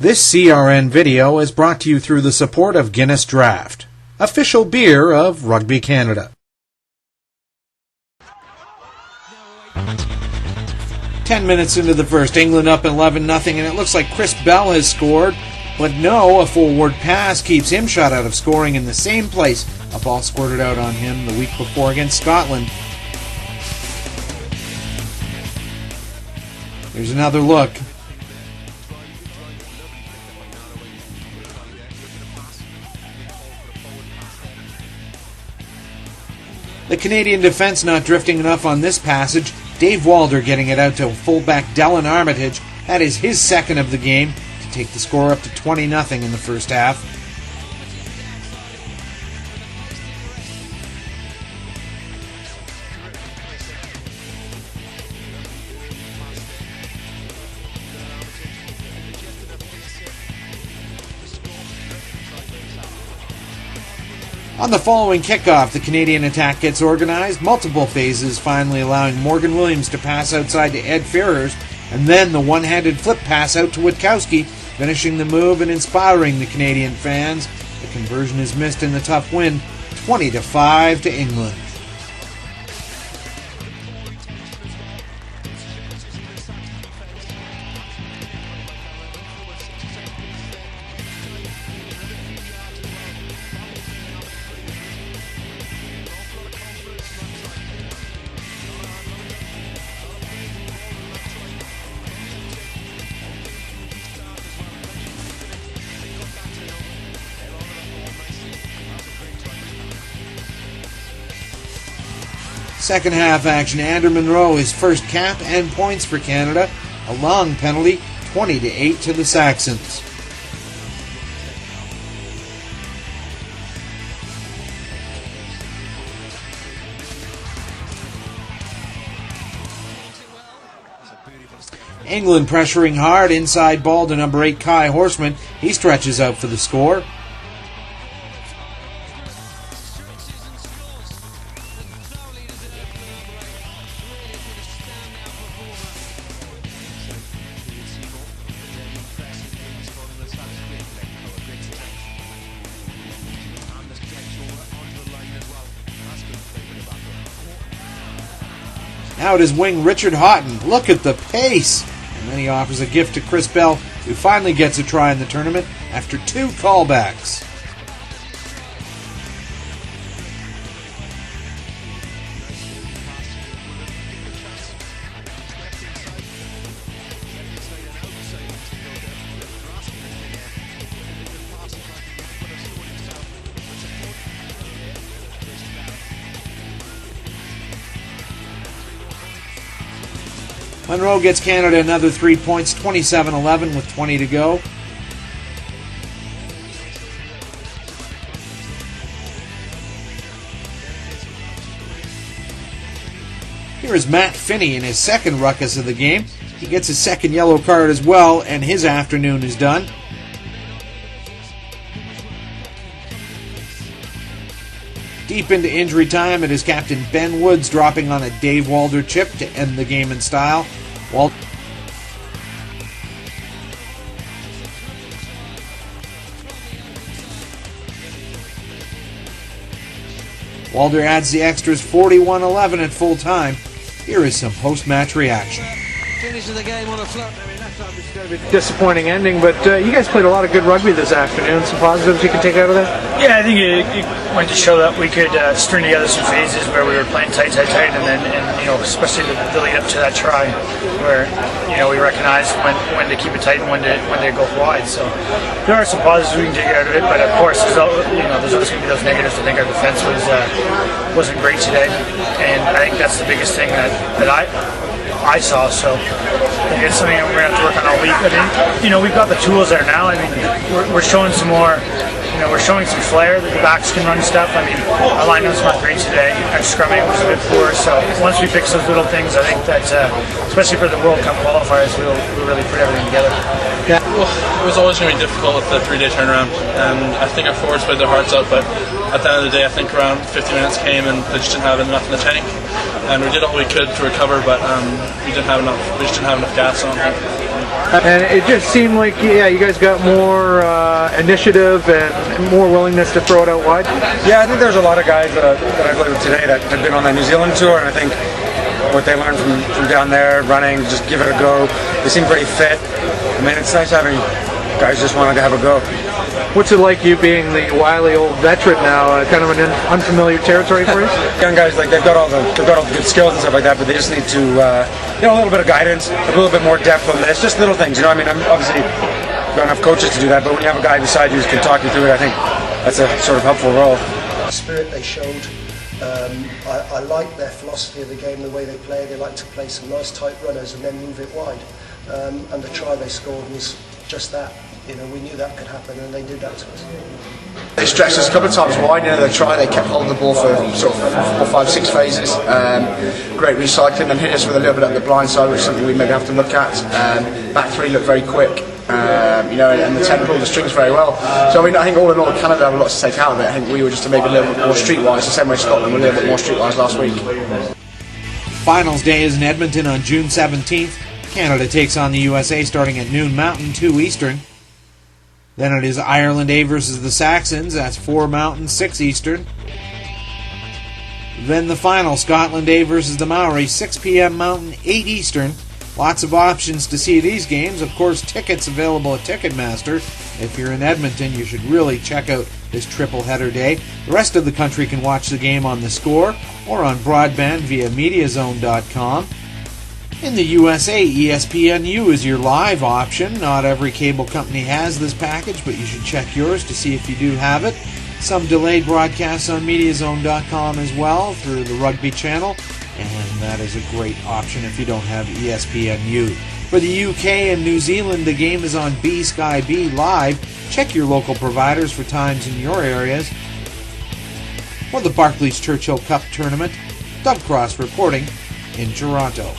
This CRN video is brought to you through the support of Guinness Draught, official beer of Rugby Canada. 10 minutes into the first, England up 11-0, and it looks like Chris Bell has scored. But no, a forward pass keeps him shut out of scoring in the same place. A ball squirted out on him the week before against Scotland. Here's another look. The Canadian defense not drifting enough on this passage. Dave Walder getting it out to fullback Dylan Armitage. That is his second of the game to take the score up to 20-0 in the first half. On the following kickoff, the Canadian attack gets organized, multiple phases, finally allowing Morgan Williams to pass outside to Ed Ferrers, and then the one-handed flip pass out to Witkowski, finishing the move and inspiring the Canadian fans. The conversion is missed in the tough win, 20-5 to England. Second half action, Andrew Monroe, his first cap and points for Canada. A long penalty, 20-8 to the Saxons. England pressuring hard, inside ball to number 8 Kai Horseman. He stretches out for the score. Now it is wing Richard Houghton. Look at the pace! And then he offers a gift to Chris Bell, who finally gets a try in the tournament after 2 callbacks. Monroe gets Canada another 3 points, 27-11 with 20 to go. Here is Matt Finney in his second ruckus of the game. He gets his second yellow card as well, and his afternoon is done. Deep into injury time, it is Captain Ben Woods dropping on a Dave Walder chip to end the game in style. Walder adds the extras 41-11 at full time. Here is some post-match reaction. Finishes the game on a flop. I mean, that's obviously going to be a disappointing ending, but you guys played a lot of good rugby this afternoon. Some positives you can take out of that? Yeah, I think it went to show that we could string together some phases where we were playing tight, and then especially the lead up to that try, where we recognized when to keep it tight and when to go wide. So there are some positives we can take out of it, but of course, there's always going to be those negatives. I think our defense wasn't great today, and I think that's the biggest thing that I saw. So I think it's something that we're going to have to work on all week. I mean, we've got the tools there now. I mean, we're showing some more. We're showing some flair that the backs can run stuff. I mean, our line-up's not great today. Our scrumming was a bit poor. So once we fix those little things, I think that, especially for the World Cup qualifiers, we'll really put everything together. Yeah. Well, it was always going to be difficult with the 3-day turnaround, and I think our forwards played their hearts out. But at the end of the day, I think around 50 minutes came, and they just didn't have enough in the tank. And we did all we could to recover, but we just didn't have enough gas on. And it just seemed like, yeah, you guys got more initiative and more willingness to throw it out wide. Yeah, I think there's a lot of guys that I played with today that have been on that New Zealand tour, and I think what they learned from down there, running, just give it a go. They seem pretty fit. I mean, it's nice having guys just wanting to have a go. What's it like, you being the wily old veteran now, kind of an unfamiliar territory for you? Young guys, like they've got all the good skills and stuff like that, but they just need to, a little bit of guidance, a little bit more depth on this, just little things. I mean, I'm obviously don't have coaches to do that, but when you have a guy beside you who can talk you through it, I think that's a sort of helpful role. The spirit they showed, I like their philosophy of the game, the way they play. They like to play some nice tight runners and then move it wide. And the try they scored was just that. We knew that could happen, and they did that to us. They stretched us a couple of times wide. They try. They kept holding the ball for sort of 4, 5, 6 phases. Great recycling, and hit us with a little bit at the blind side, which is something we maybe have to look at. Back three looked very quick. And the tempo, the strings very well. So I think all in all, Canada have a lot to take out of it. I think we were just maybe a little bit more streetwise, the same way Scotland were a little bit more streetwise last week. Finals day is in Edmonton on June 17th. Canada takes on the USA starting at noon Mountain, 2 Eastern. Then it is Ireland A versus the Saxons. That's 4 Mountain, 6 Eastern. Then the final, Scotland A versus the Maori, 6 p.m. Mountain, 8 Eastern. Lots of options to see these games. Of course, tickets available at Ticketmaster. If you're in Edmonton, you should really check out this triple header day. The rest of the country can watch the game on The Score or on broadband via MediaZone.com. In the USA, ESPNU is your live option. Not every cable company has this package, but you should check yours to see if you do have it. Some delayed broadcasts on MediaZone.com as well through the rugby channel, and that is a great option if you don't have ESPNU. For the UK and New Zealand, the game is on B Sky B Live. Check your local providers for times in your areas. For the Barclays Churchill Cup Tournament, Doug Cross reporting in Toronto.